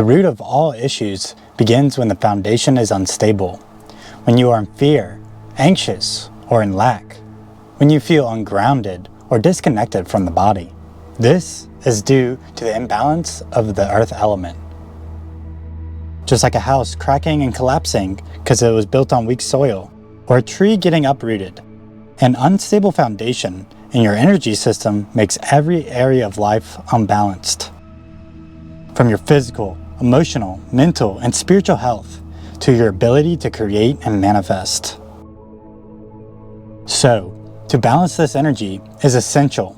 The root of all issues begins when the foundation is unstable, when you are in fear, anxious, or in lack, when you feel ungrounded or disconnected from the body. This is due to the imbalance of the earth element. Just like a house cracking and collapsing because it was built on weak soil, or a tree getting uprooted, an unstable foundation in your energy system makes every area of life unbalanced. From your physical, emotional, mental, and spiritual health to your ability to create and manifest. So, to balance this energy is essential.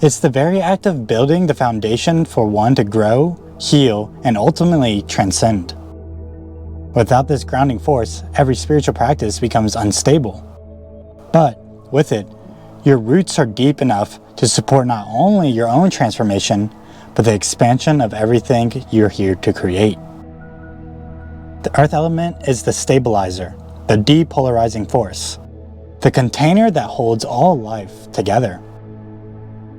It's the very act of building the foundation for one to grow, heal, and ultimately transcend. Without this grounding force, every spiritual practice becomes unstable. But with it, your roots are deep enough to support not only your own transformation, but the expansion of everything you're here to create. The earth element is the stabilizer, the depolarizing force, the container that holds all life together.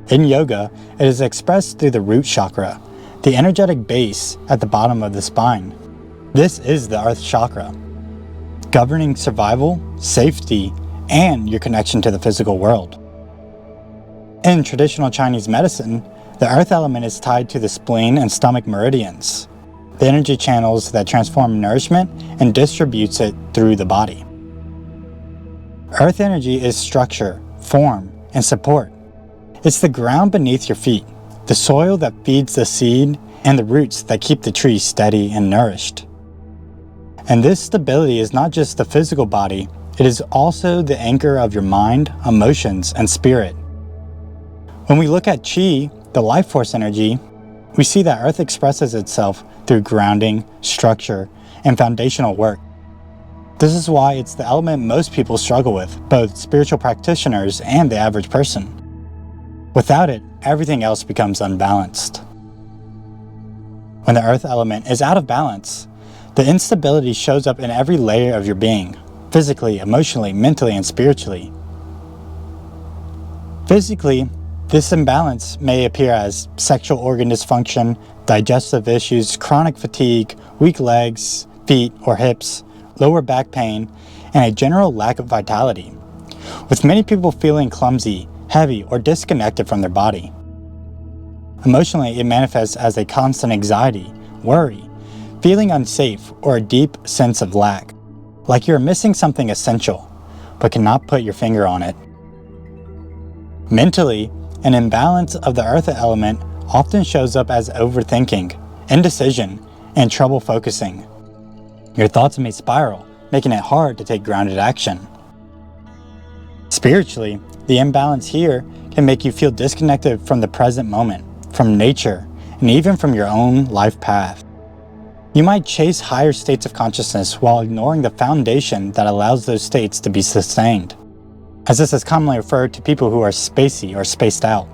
In yoga, it is expressed through the root chakra, the energetic base at the bottom of the spine. This is the earth chakra, governing survival, safety, and your connection to the physical world. In traditional Chinese medicine, the earth element is tied to the spleen and stomach meridians, the energy channels that transform nourishment and distributes it through the body. Earth energy is structure, form, and support. It's the ground beneath your feet, the soil that feeds the seed, and the roots that keep the tree steady and nourished. And this stability is not just the physical body, it is also the anchor of your mind, emotions, and spirit. When we look at Qi, the life force energy, we see that Earth expresses itself through grounding, structure, and foundational work. This is why it's the element most people struggle with, both spiritual practitioners and the average person. Without it, everything else becomes unbalanced. When the earth element is out of balance, the instability shows up in every layer of your being, physically, emotionally, mentally, and spiritually. Physically, this imbalance may appear as sexual organ dysfunction, digestive issues, chronic fatigue, weak legs, feet, or hips, lower back pain, and a general lack of vitality, with many people feeling clumsy, heavy, or disconnected from their body. Emotionally, it manifests as a constant anxiety, worry, feeling unsafe, or a deep sense of lack, like you're missing something essential, but cannot put your finger on it. Mentally, an imbalance of the earth element often shows up as overthinking, indecision, and trouble focusing. Your thoughts may spiral, making it hard to take grounded action. Spiritually, the imbalance here can make you feel disconnected from the present moment, from nature, and even from your own life path. You might chase higher states of consciousness while ignoring the foundation that allows those states to be sustained, as this is commonly referred to people who are spacey or spaced out.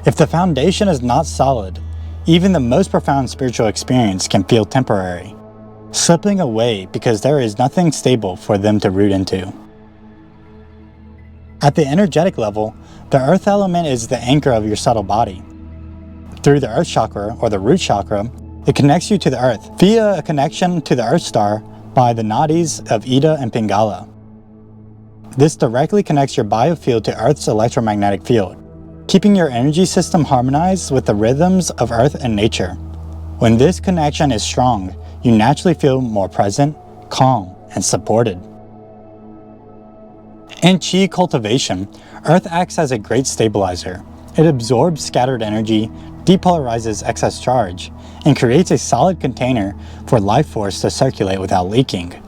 If the foundation is not solid, even the most profound spiritual experience can feel temporary, slipping away because there is nothing stable for them to root into. At the energetic level, the earth element is the anchor of your subtle body. Through the earth chakra, or the root chakra, it connects you to the earth via a connection to the earth star by the nadis of Ida and Pingala. This directly connects your biofield to Earth's electromagnetic field, keeping your energy system harmonized with the rhythms of Earth and nature. When this connection is strong, you naturally feel more present, calm, and supported. In Qi cultivation, Earth acts as a great stabilizer. It absorbs scattered energy, depolarizes excess charge, and creates a solid container for life force to circulate without leaking.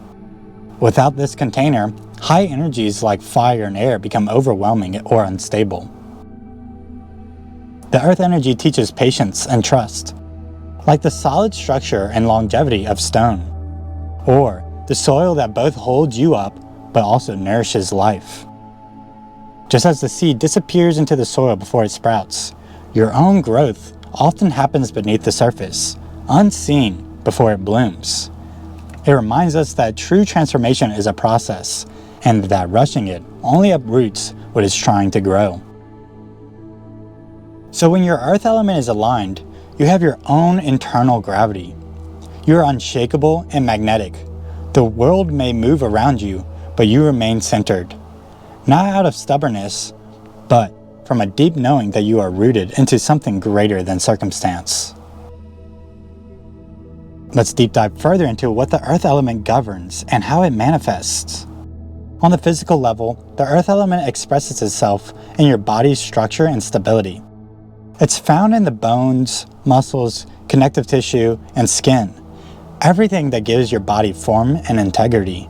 Without this container, high energies like fire and air become overwhelming or unstable. The earth energy teaches patience and trust, like the solid structure and longevity of stone, or the soil that both holds you up but also nourishes life. Just as the seed disappears into the soil before it sprouts, your own growth often happens beneath the surface, unseen before it blooms. It reminds us that true transformation is a process, and that rushing it only uproots what is trying to grow. So when your earth element is aligned, you have your own internal gravity. You are unshakable and magnetic. The world may move around you, but you remain centered. Not out of stubbornness, but from a deep knowing that you are rooted into something greater than circumstance. Let's deep dive further into what the earth element governs and how it manifests. On the physical level, the earth element expresses itself in your body's structure and stability. It's found in the bones, muscles, connective tissue, and skin, everything that gives your body form and integrity.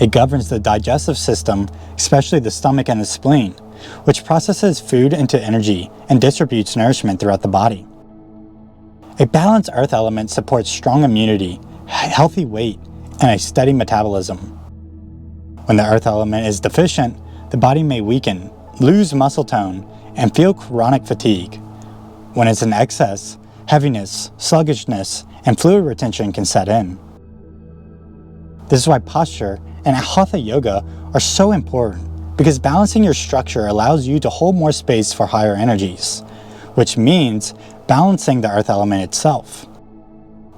It governs the digestive system, especially the stomach and the spleen, which processes food into energy and distributes nourishment throughout the body. A balanced earth element supports strong immunity, healthy weight, and a steady metabolism. When the earth element is deficient, the body may weaken, lose muscle tone, and feel chronic fatigue. When it's in excess, heaviness, sluggishness, and fluid retention can set in. This is why posture and hatha yoga are so important, because balancing your structure allows you to hold more space for higher energies, which means balancing the earth element itself.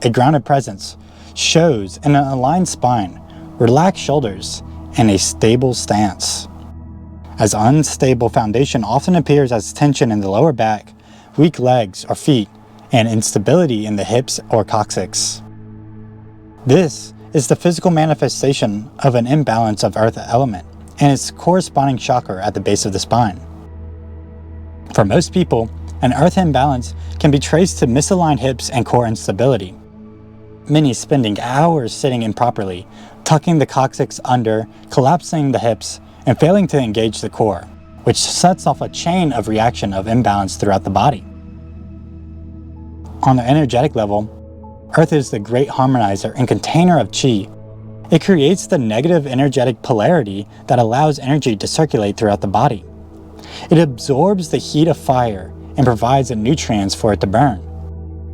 A grounded presence shows in an aligned spine, relaxed shoulders, and a stable stance. As unstable foundation often appears as tension in the lower back, weak legs or feet, and instability in the hips or coccyx. This is the physical manifestation of an imbalance of earth element and its corresponding chakra at the base of the spine. For most people, an earth imbalance can be traced to misaligned hips and core instability. Many spending hours sitting improperly, tucking the coccyx under, collapsing the hips, and failing to engage the core, which sets off a chain of reaction of imbalance throughout the body. On the energetic level, Earth is the great harmonizer and container of chi. It creates the negative energetic polarity that allows energy to circulate throughout the body. It absorbs the heat of fire and provides the nutrients for it to burn,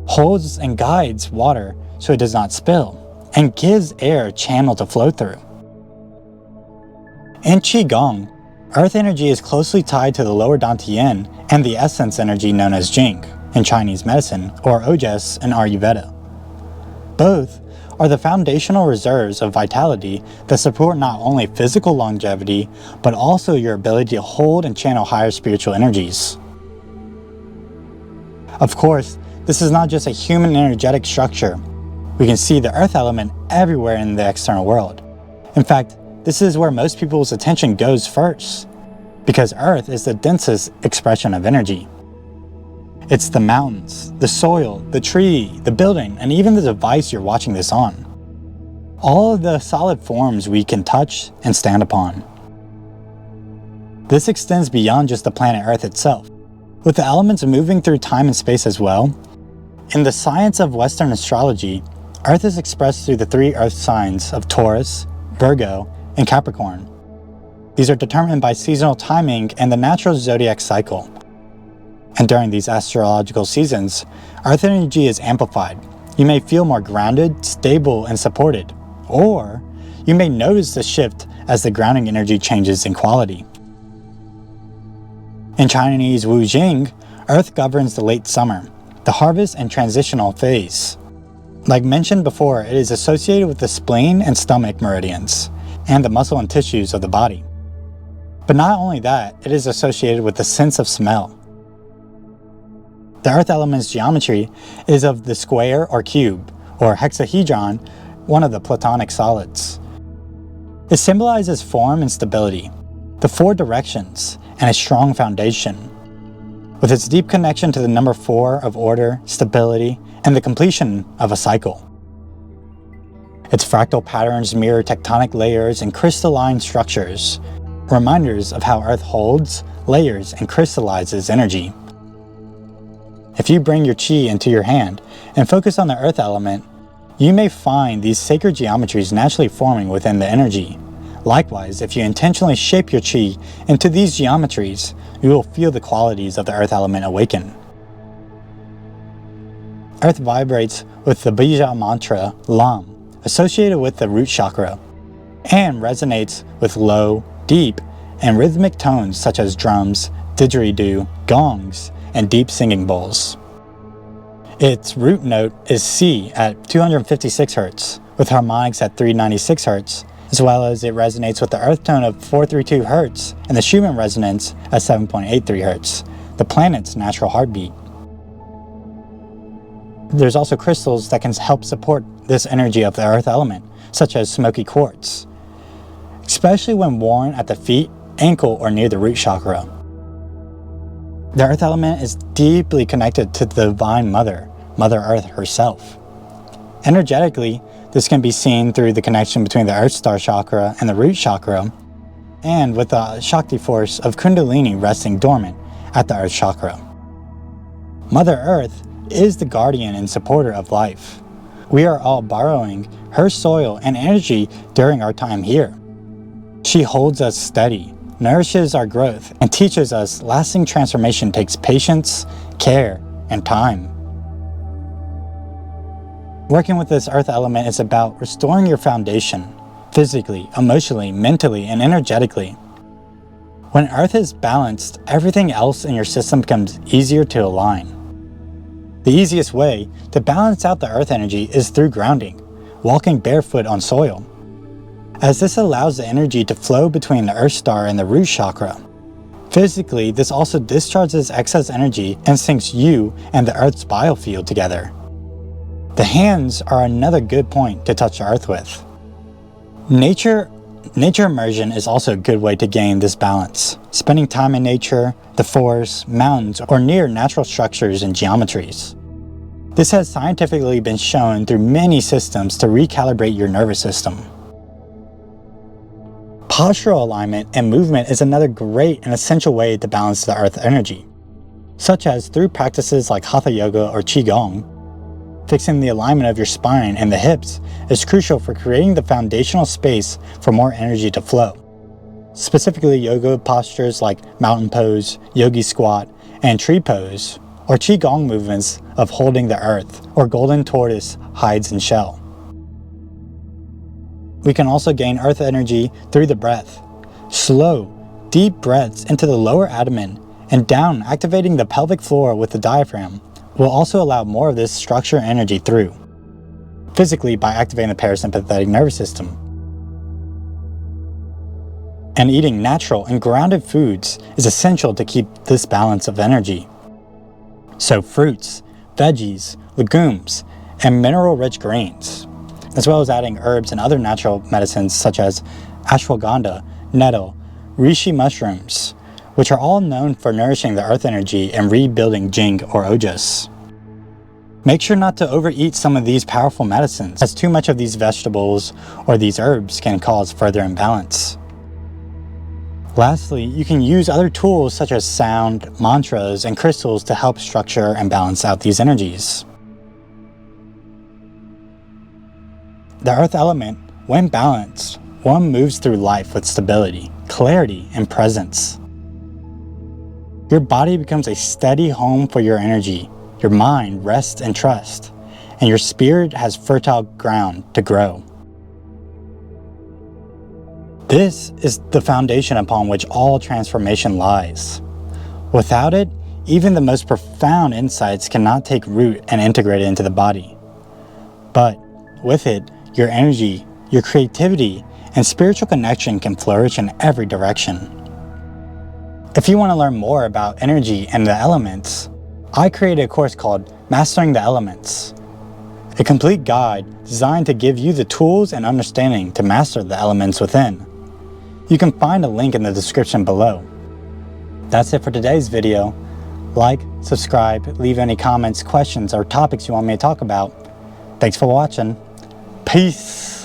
holds and guides water so it does not spill, and gives air a channel to flow through. In Qigong, earth energy is closely tied to the lower Dantian and the essence energy known as Jing in Chinese medicine or Ojas in Ayurveda. Both are the foundational reserves of vitality that support not only physical longevity, but also your ability to hold and channel higher spiritual energies. Of course, this is not just a human energetic structure. We can see the earth element everywhere in the external world. In fact, this is where most people's attention goes first, because earth is the densest expression of energy. It's the mountains, the soil, the tree, the building, and even the device you're watching this on. All of the solid forms we can touch and stand upon. This extends beyond just the planet Earth itself, with the elements moving through time and space as well. In the science of Western astrology, Earth is expressed through the three Earth signs of Taurus, Virgo, and Capricorn. These are determined by seasonal timing and the natural zodiac cycle. And during these astrological seasons, Earth energy is amplified. You may feel more grounded, stable, and supported, or you may notice the shift as the grounding energy changes in quality. In Chinese Wu Jing, Earth governs the late summer, the harvest and transitional phase. Like mentioned before, it is associated with the spleen and stomach meridians, and the muscle and tissues of the body. But not only that, it is associated with the sense of smell. The earth element's geometry is of the square or cube, or hexahedron, one of the Platonic solids. It symbolizes form and stability, the four directions, and a strong foundation. With its deep connection to the number 4 of order, stability, and the completion of a cycle. Its fractal patterns mirror tectonic layers and crystalline structures, reminders of how Earth holds, layers, and crystallizes energy. If you bring your chi into your hand and focus on the earth element, you may find these sacred geometries naturally forming within the energy. Likewise, if you intentionally shape your chi into these geometries, you will feel the qualities of the earth element awaken. Earth vibrates with the bija mantra Lam, associated with the root chakra, and resonates with low, deep, and rhythmic tones such as drums, didgeridoo, gongs, and deep singing bowls. Its root note is C at 256 Hz, with harmonics at 396 Hz, as well as it resonates with the earth tone of 432 Hz and the Schumann resonance at 7.83 Hz, the planet's natural heartbeat. There's also crystals that can help support this energy of the earth element, such as smoky quartz, especially when worn at the feet, ankle, or near the root chakra. The earth element is deeply connected to the Divine Mother, Mother Earth herself. Energetically, this can be seen through the connection between the Earth Star chakra and the root chakra, and with the Shakti force of Kundalini resting dormant at the Earth chakra. Mother Earth is the guardian and supporter of life. We are all borrowing her soil and energy during our time here. She holds us steady, nourishes our growth, and teaches us lasting transformation takes patience, care, and time. Working with this earth element is about restoring your foundation, physically, emotionally, mentally, and energetically. When earth is balanced, everything else in your system becomes easier to align. The easiest way to balance out the earth energy is through grounding, walking barefoot on soil, as this allows the energy to flow between the earth star and the root chakra. Physically, this also discharges excess energy and syncs you and the earth's biofield together. The hands are another good point to touch the earth with. Nature immersion is also a good way to gain this balance. Spending time in nature, the forest, mountains, or near natural structures and geometries. This has scientifically been shown through many systems to recalibrate your nervous system. Postural alignment and movement is another great and essential way to balance the earth energy, such as through practices like Hatha Yoga or Qigong. Fixing the alignment of your spine and the hips is crucial for creating the foundational space for more energy to flow. Specifically, yoga postures like mountain pose, yogi squat, and tree pose, or Qigong movements of holding the earth, or golden tortoise hides and shell. We can also gain earth energy through the breath. Slow, deep breaths into the lower abdomen and down, activating the pelvic floor with the diaphragm, will also allow more of this structure energy through, physically by activating the parasympathetic nervous system. And eating natural and grounded foods is essential to keep this balance of energy. So fruits, veggies, legumes, and mineral-rich grains, as well as adding herbs and other natural medicines such as ashwagandha, nettle, reishi mushrooms, which are all known for nourishing the earth energy and rebuilding Jing or Ojas. Make sure not to overeat some of these powerful medicines, as too much of these vegetables or these herbs can cause further imbalance. Lastly, you can use other tools such as sound, mantras, and crystals to help structure and balance out these energies. The earth element, when balanced, one moves through life with stability, clarity, and presence. Your body becomes a steady home for your energy, your mind rests and trusts, and your spirit has fertile ground to grow. This is the foundation upon which all transformation lies. Without it, even the most profound insights cannot take root and integrate into the body. But with it, your energy, your creativity, and spiritual connection can flourish in every direction. If you want to learn more about energy and the elements, I created a course called Mastering the Elements, a complete guide designed to give you the tools and understanding to master the elements within. You can find a link in the description below. That's it for today's video. Like, subscribe, leave any comments, questions, or topics you want me to talk about. Thanks for watching. Peace.